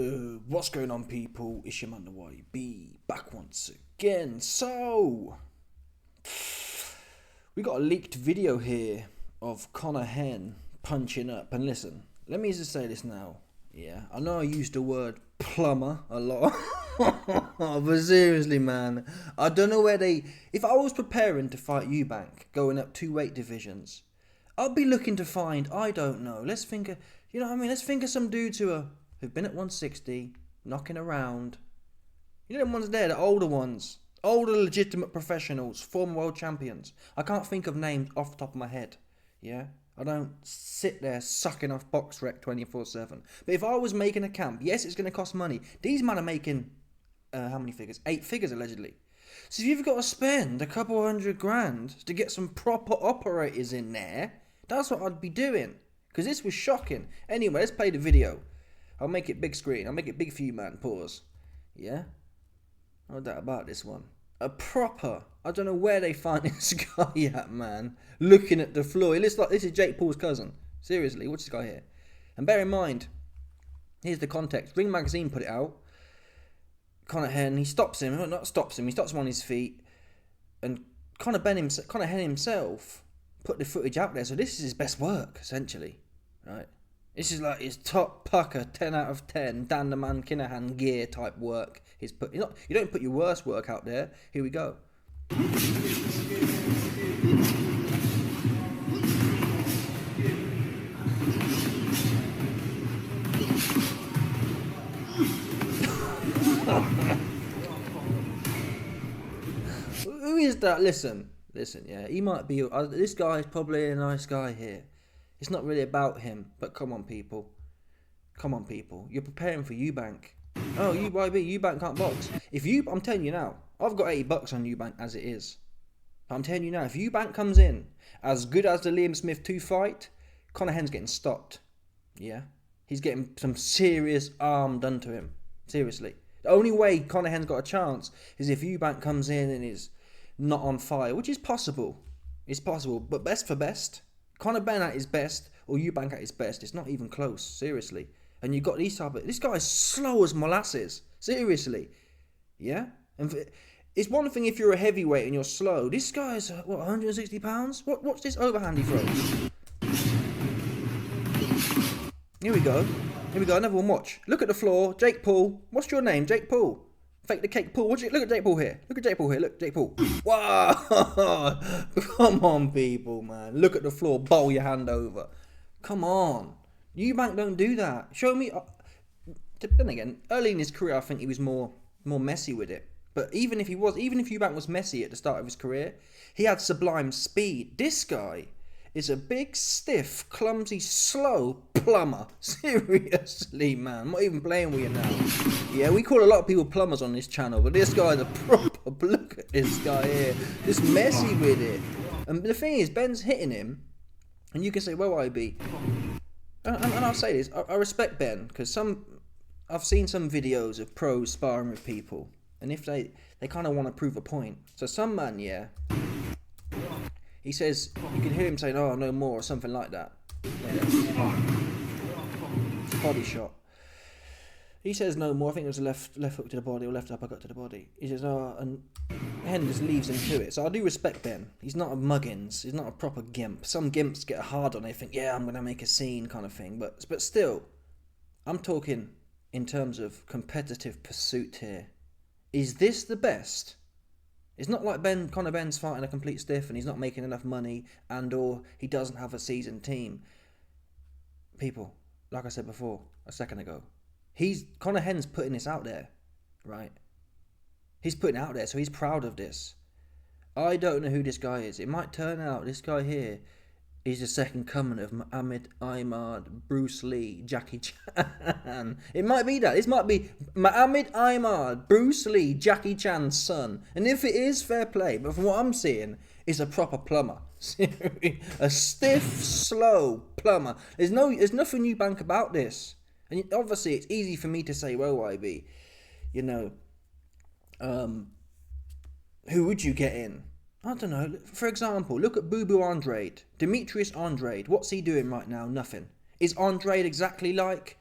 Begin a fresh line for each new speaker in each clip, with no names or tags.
What's going on, people? It's your man the YB back once again. So we got a leaked video here of Conor Benn punching up. And listen, let me just say this now. Yeah, I know I used the word plumber a lot, but seriously, man, I don't know where they. If I was preparing to fight Eubank, going up 2 weight divisions, I'd be looking to find. I don't know. Let's think of. You know what I mean? Let's think of some dudes who've been at 160, knocking around. You know them ones there, the older ones. Older legitimate professionals, former world champions. I can't think of names off the top of my head. Yeah? I don't sit there sucking off box rec 24/7. But if I was making a camp, yes, it's going to cost money. These men are making, how many figures? 8 figures allegedly. So if you've got to spend a couple $100,000 to get some proper operators in there, that's what I'd be doing. Because this was shocking. Anyway, let's play the video. I'll make it big screen. I'll make it big for you, man. Pause. Yeah? No doubt about this one. A proper... I don't know where they find this guy at, man. Looking at the floor. He looks like this is Jake Paul's cousin. Seriously, what's this guy here? And bear in mind, here's the context. Ring Magazine put it out. Conor Benn, he stops him. Not stops him. He stops him on his feet. And Conor Benn himself put the footage out there. So this is his best work, essentially. Right? This is like his top pucker, 10 out of 10, Dan the Man Kinahan gear type work. You don't put your worst work out there. Here we go. Who is that? Listen, yeah. He might be... this guy is probably a nice guy here. It's not really about him, but come on, people. Come on, people. You're preparing for Eubank. Oh, Eubank can't box. I'm telling you now, I've got $80 on Eubank as it is. But I'm telling you now, if Eubank comes in as good as the Liam Smith 2 fight, Conor Benn's getting stopped. Yeah? He's getting some serious harm done to him. Seriously. The only way Conor Benn's got a chance is if Eubank comes in and is not on fire, which is possible. It's possible, but best for best. Conor Benn at his best, or Eubank at his best, it's not even close, seriously. And you got these type of... This guy's slow as molasses, seriously. Yeah? And it's one thing if you're a heavyweight and you're slow. This guy's, 160 pounds? What's this overhand he throws? Here we go, another one, watch. Look at the floor, Jake Paul. What's your name, Jake Paul? Fake the cake Paul. Look at Jake Paul here. Look, Jake Paul. Wow! Come on, people, man. Look at the floor. Bowl your hand over. Come on. Eubank don't do that. Show me. Then again, early in his career, I think he was more messy with it. But even if Eubank was messy at the start of his career, he had sublime speed. This guy is a big, stiff, clumsy, slow plumber. Seriously, man. I'm not even playing with you now. Yeah, we call a lot of people plumbers on this channel, but this guy's a proper... Look at this guy here. Just messy with it. And the thing is, Ben's hitting him, and you can say, well, IB. And I'll say this. I respect Ben, because I've seen some videos of pros sparring with people, and if they kind of want to prove a point. So some man, yeah... He says, you can hear him saying, oh, no more, or something like that. Yeah. Body shot. He says no more. I think it was a left hook to the body or left uppercut to the body. He says, oh, and Benn just leaves him to it. So I do respect Ben. He's not a muggins. He's not a proper gimp. Some gimps get hard on. They think, yeah, I'm going to make a scene kind of thing. But still, I'm talking in terms of competitive pursuit here. Is this the best? It's not like Conor Benn's fighting a complete stiff and he's not making enough money and or he doesn't have a seasoned team. People, like I said before, a second ago, Conor Benn's putting this out there, right? He's putting it out there, so he's proud of this. I don't know who this guy is. It might turn out this guy here is the second coming of Muhammad Ahmad, Bruce Lee, Jackie Chan. It might be that. This might be Muhammad Ahmad, Bruce Lee, Jackie Chan's son. And if it is, fair play. But from what I'm seeing, it's a proper plumber. A stiff, slow plumber. There's nothing Eubank about this. And obviously, it's easy for me to say, well, YB, who would you get in? I don't know. For example, look at Boo Boo Andrade. Demetrius Andrade. What's he doing right now? Nothing. Is Andrade exactly like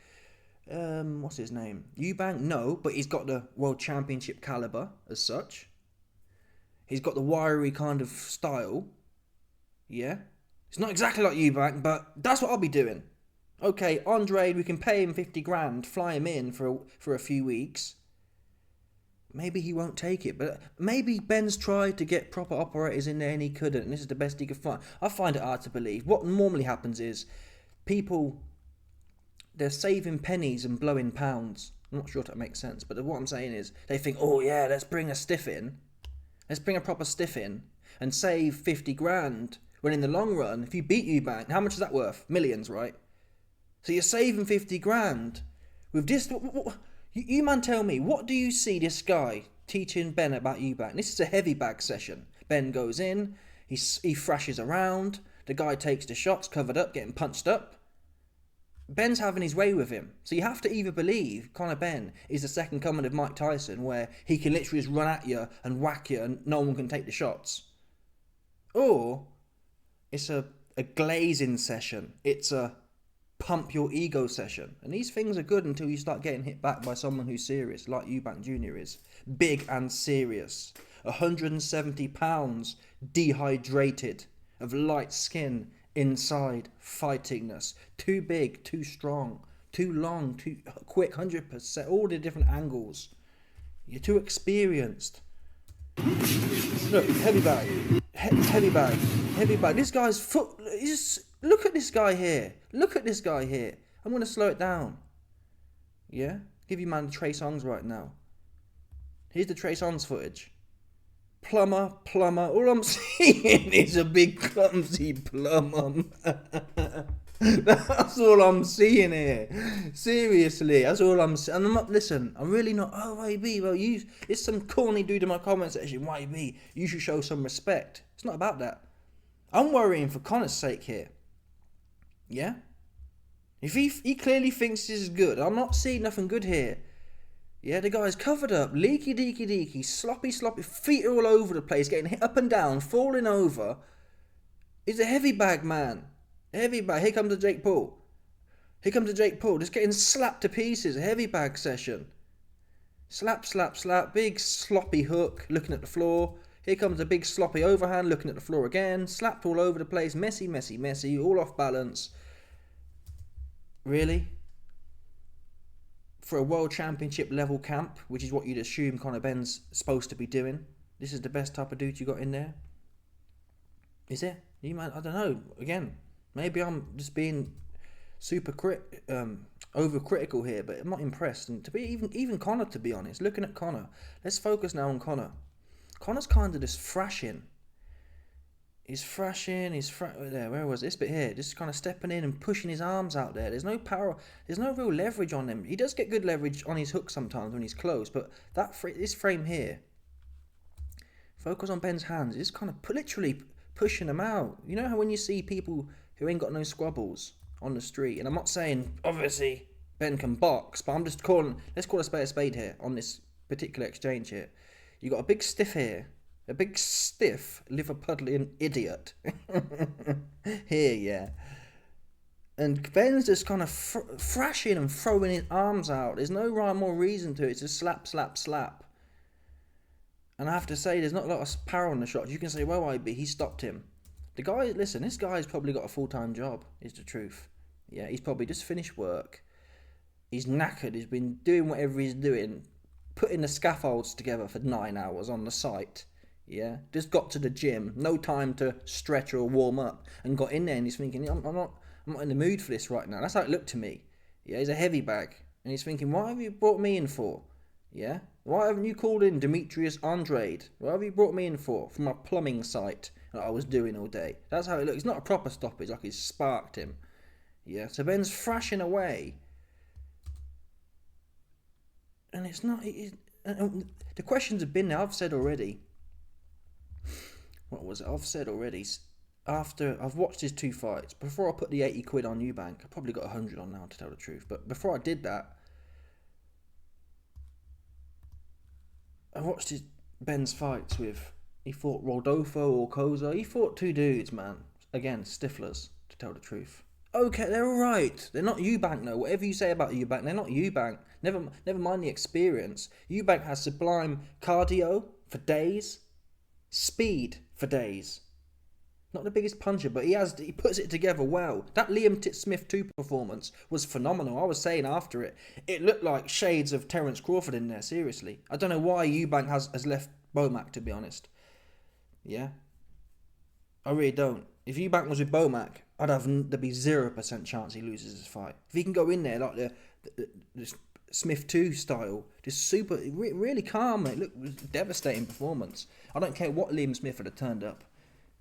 What's his name? Eubank? No, but he's got the world championship caliber as such. He's got the wiry kind of style. Yeah. It's not exactly like Eubank, but that's what I'll be doing. Okay, Andre, we can pay him 50 grand, fly him in for a few weeks. Maybe he won't take it, but maybe Ben's tried to get proper operators in there and he couldn't, and this is the best he could find. I find it hard to believe. What normally happens is people, they're saving pennies and blowing pounds. I'm not sure if that makes sense, but what I'm saying is they think, oh yeah, let's bring a stiff in. Let's bring a proper stiff in and save 50 grand. When in the long run, if you beat Eubank, how much is that worth? Millions, right? So you're saving 50 grand. With this, you man tell me, what do you see this guy teaching Ben about Eubank? This is a heavy bag session. Ben goes in, he thrashes around, the guy takes the shots, covered up, getting punched up. Ben's having his way with him. So you have to either believe Conor Benn is the second coming of Mike Tyson, where he can literally just run at you and whack you and no one can take the shots. Or it's a glazing session. It's a pump your ego session. And these things are good until you start getting hit back by someone who's serious, like Eubank Jr. is. Big and serious. 170 pounds, dehydrated, of light skin, inside, fightingness. Too big, too strong, too long, too quick, 100%, all the different angles. You're too experienced. Look, heavy bag. Heavy bag. Heavy bag. This guy's foot... Look at this guy here. Look at this guy here. I'm going to slow it down. Yeah? Give you man the Trey Songz right now. Here's the Trey Songz footage. Plumber. All I'm seeing is a big clumsy plumber. That's all I'm seeing here. Seriously, that's all I'm seeing. And I'm not, listen, I'm really not, oh, YB, well, it's some corny dude in my comment section, YB, you should show some respect. It's not about that. I'm worrying for Conor's sake here. Yeah? If he clearly thinks this is good, I'm not seeing nothing good here. Yeah, the guy's covered up, leaky deaky, sloppy, feet are all over the place, getting hit up and down, falling over. He's a heavy bag man. Heavy bag. Here comes the Jake Paul. Just getting slapped to pieces. A heavy bag session. Slap. Big sloppy hook, looking at the floor. Here comes a big sloppy overhand, looking at the floor again. Slapped all over the place. Messy. All off balance. Really? For a world championship level camp, which is what you'd assume Conor Benn's supposed to be doing, this is the best type of dude you got in there? Is it? You might, I don't know. Again, maybe I'm just being super overcritical here, but I'm not impressed. And to be even Conor, to be honest, looking at Conor, let's focus now on Conor. Conor's kind of just thrashing. He's thrashing. There, where was this bit here? Just kind of stepping in and pushing his arms out there. There's no power. There's no real leverage on him. He does get good leverage on his hook sometimes when he's close, but this frame here, focus on Ben's hands. It's kind of literally pushing them out. You know how when you see people who ain't got no squabbles on the street, and I'm not saying obviously Ben can box, but I'm just let's call a spade here on this particular exchange here. You got a big stiff here. A big stiff Liverpudlian idiot. Here, yeah. And Ben's just kind of thrashing and throwing his arms out. There's no rhyme or reason to it. It's just slap. And I have to say, there's not a lot of power on the shots. You can say, well, he stopped him. The guy, listen, this guy's probably got a full-time job, is the truth. Yeah, he's probably just finished work. He's knackered. He's been doing whatever he's doing, putting the scaffolds together for 9 hours on the site. Yeah, just got to the gym, no time to stretch or warm up, and got in there and he's thinking, I'm not in the mood for this right now. That's how it looked to me. Yeah, he's a heavy bag, and he's thinking, what have you brought me in for? Yeah, why haven't you called in Demetrius Andrade? What have you brought me in for my plumbing site that I was doing all day? That's how it looks. It's not a proper stoppage, like he's sparked him. Yeah, so Ben's thrashing away, and it's not. The questions have been there. I've said already. What was it? I've said already, after I've watched his 2 fights, before I put the 80 quid on Eubank, I probably got 100 on now to tell the truth, but before I did that, I watched Ben's fights with, he fought Rodolfo or Koza, he fought 2 dudes, man, again, stiflers, to tell the truth, Okay, they're all right. They're not Eubank, though. Whatever you say about Eubank, they're not Eubank. Never mind the experience. Eubank has sublime cardio for days, speed for days. Not the biggest puncher, but he puts it together well. That Liam Smith 2 performance was phenomenal. I was saying after it looked like shades of Terence Crawford in there, seriously. I don't know why Eubank has left Bomac, to be honest. Yeah? I really don't. If Eubank was with Bomac, there'd be 0% chance he loses this fight. If he can go in there like the Smith 2 style, just super, really calm, mate. Look, it was a devastating performance. I don't care what Liam Smith had turned up.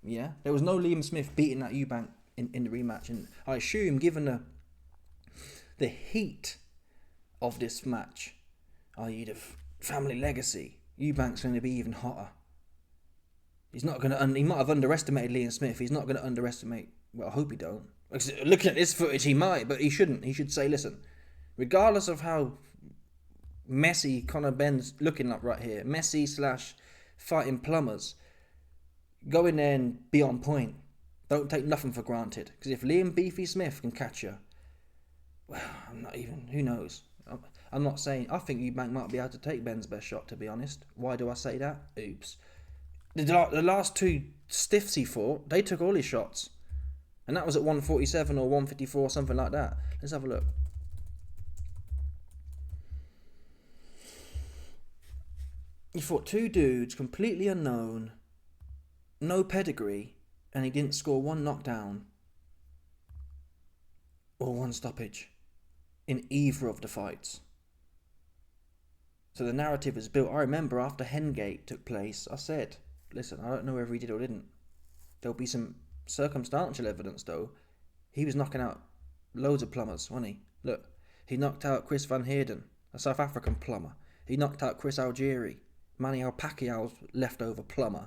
Yeah, there was no Liam Smith beating that Eubank in the rematch, and I assume, given the heat of this match, i.e. the family legacy, Eubank's going to be even hotter. He's not going to. He might have underestimated Liam Smith. He's not going to underestimate. Well, I hope he don't. Looking at this footage, he might, but he shouldn't. He should say, listen, regardless of how messy Conor Benn's looking like right here, messy / fighting plumbers. Go in there and be on point. Don't take nothing for granted. Because if Liam Beefy Smith can catch you, well, I'm not even. Who knows? I'm not saying. I think Eubank might be able to take Benn's best shot, to be honest. Why do I say that? Oops. The last two stiffs he fought, they took all his shots. And that was at 147 or 154, something like that. Let's have a look. He fought two dudes, completely unknown. No pedigree, and he didn't score one knockdown or one stoppage in either of the fights. So the narrative is built. I remember after Hengate took place, I said, listen, I don't know whether he did or didn't. There'll be some circumstantial evidence, though. He was knocking out loads of plumbers, wasn't he? Look, he knocked out Chris Van Heerden, a South African plumber. He knocked out Chris Algieri, Manny Pacquiao's leftover plumber.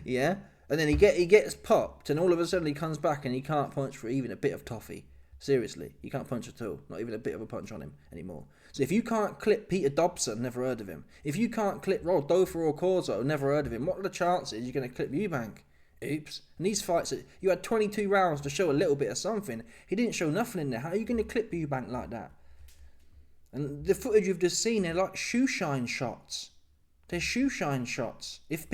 Yeah? And then he gets popped, and all of a sudden he comes back and he can't punch for even a bit of toffee. Seriously, he can't punch at all. Not even a bit of a punch on him anymore. So if you can't clip Peter Dobson, never heard of him. If you can't clip Rodolfo or Corzo, never heard of him. What are the chances you're going to clip Eubank? Oops. And these fights, you had 22 rounds to show a little bit of something. He didn't show nothing in there. How are you going to clip Eubank like that? And the footage you've just seen, they're like shoe shine shots. They're shoe shine shots. If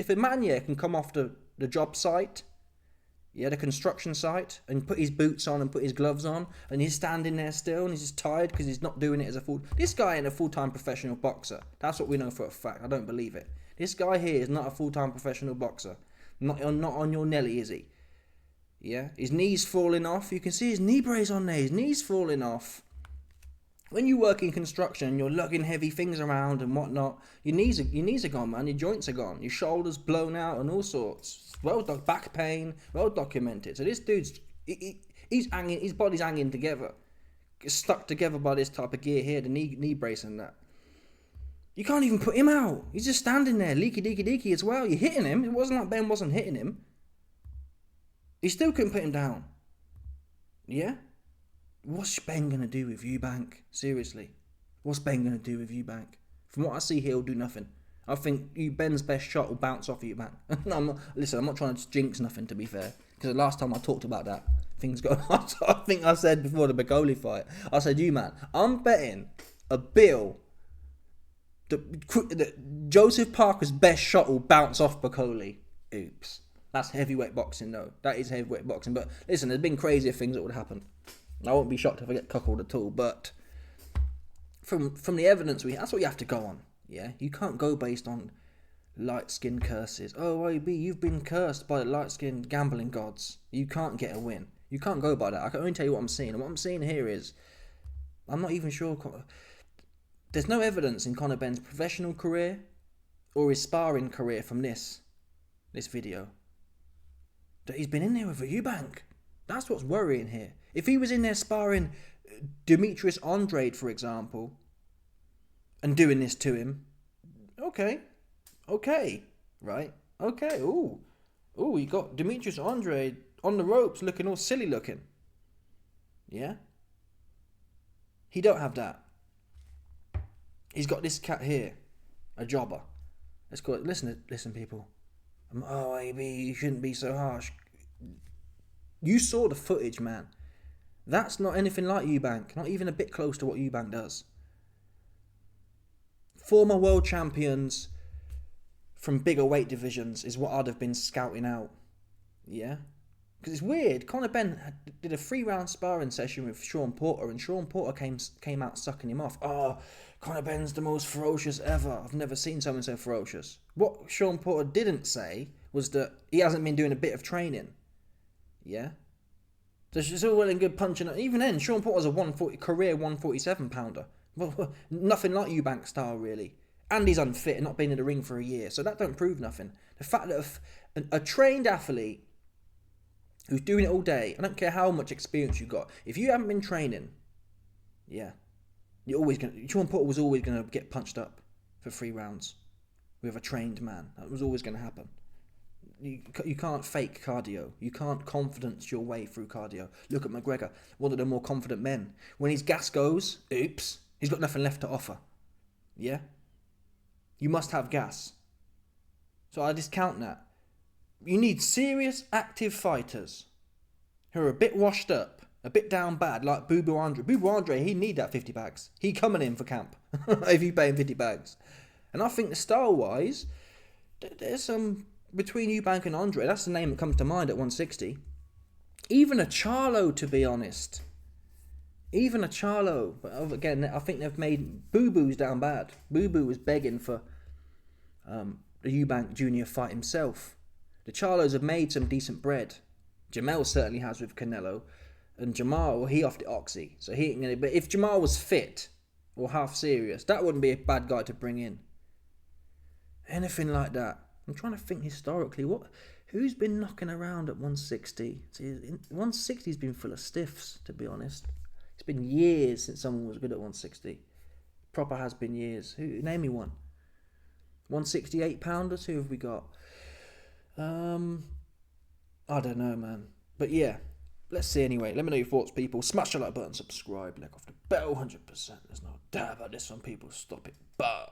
a man here can come off the job site, yeah, the construction site, and put his boots on and put his gloves on, and he's standing there still, and he's just tired because he's not doing it as a full... This guy ain't a full-time professional boxer. That's what we know for a fact. I don't believe it. This guy here is not a full-time professional boxer. Not on your Nelly, is he? Yeah? His knee's falling off. You can see his knee brace on there. His knee's falling off. When you work in construction, you're lugging heavy things around and whatnot. Your knees are gone, man. Your joints are gone. Your shoulders blown out and all sorts. Back pain, well documented. So this dude's he's hanging. His body's hanging together, stuck together by this type of gear here, the knee brace and that. You can't even put him out. He's just standing there, leaky deaky deaky as well. You're hitting him. It wasn't like Ben wasn't hitting him. He still couldn't put him down. Yeah. What's Ben going to do with Eubank? Seriously. What's Ben going to do with Eubank? From what I see, he'll do nothing. I think Ben's best shot will bounce off Eubank. I'm not trying to jinx nothing, to be fair. Because the last time I talked about that, things got... I think I said before the Bacoli fight, I said, I'm betting a bill that Joseph Parker's best shot will bounce off Bacoli. Oops. That's heavyweight boxing, though. That is heavyweight boxing. But listen, there's been crazier things that would happen. I won't be shocked if I get cuckolded at all, but from the evidence that's what you have to go on. Yeah, you can't go based on light-skinned curses. Oh, AB, you've been cursed by the light-skinned gambling gods. You can't get a win. You can't go by that. I can only tell you what I'm seeing, and what I'm seeing here is I'm not even sure. There's no evidence in Conor Benn's professional career or his sparring career from this video that he's been in there with a Eubank. That's what's worrying here. If he was in there sparring Demetrius Andrade, for example, and doing this to him, okay, right? Okay, ooh, you got Demetrius Andrade on the ropes looking all silly looking. Yeah? He don't have that. He's got this cat here, a jobber. Let's call it, listen people. AB, you shouldn't be so harsh. You saw the footage, man. That's not anything like Eubank. Not even a bit close to what Eubank does. Former world champions from bigger weight divisions is what I'd have been scouting out. Yeah? Because it's weird. Conor Benn did a 3-round sparring session with Sean Porter, and Sean Porter came out sucking him off. Oh, Conor Benn's the most ferocious ever. I've never seen someone so ferocious. What Sean Porter didn't say was that he hasn't been doing a bit of training. Yeah? So it's all well and good punching. Even then, Sean Porter's a career 147 pounder. Well, nothing like Eubank style, really. And he's unfit and not been in the ring for a year. So that don't prove nothing. The fact that a trained athlete who's doing it all day, I don't care how much experience you got, if you haven't been training, yeah, Sean Porter was always gonna get punched up for 3 rounds with a trained man. That was always gonna happen. You can't fake cardio. You can't confidence your way through cardio. Look at McGregor, one of the more confident men. When his gas goes, oops, he's got nothing left to offer. Yeah? You must have gas. So I discount that. You need serious, active fighters who are a bit washed up, a bit down bad, like Boo Boo Andre. Boo Boo Andre, he need that 50 bags. He coming in for camp if you pay him 50 bags. And I think the style-wise, there's some... Between Eubank and Andre, that's the name that comes to mind at 160. Even a Charlo, to be honest. Even a Charlo. But again, I think they've made... Boo Boo's down bad. Boo Boo was begging for the Eubank Jr. fight himself. The Charlos have made some decent bread. Jamel certainly has with Canelo. And Jamal, well, he off the oxy. So he ain't gonna... But if Jamal was fit or half serious, that wouldn't be a bad guy to bring in. Anything like that. I'm trying to think historically, who's been knocking around at 160? 160's been full of stiffs, to be honest. It's been years since someone was good at 160. Proper has been years. Name me one. 168 pounders, who have we got? I don't know, man. But yeah, let's see anyway. Let me know your thoughts, people. Smash the like button, subscribe, click off the bell, 100%. There's no doubt about this one, people. Stop it. Bah.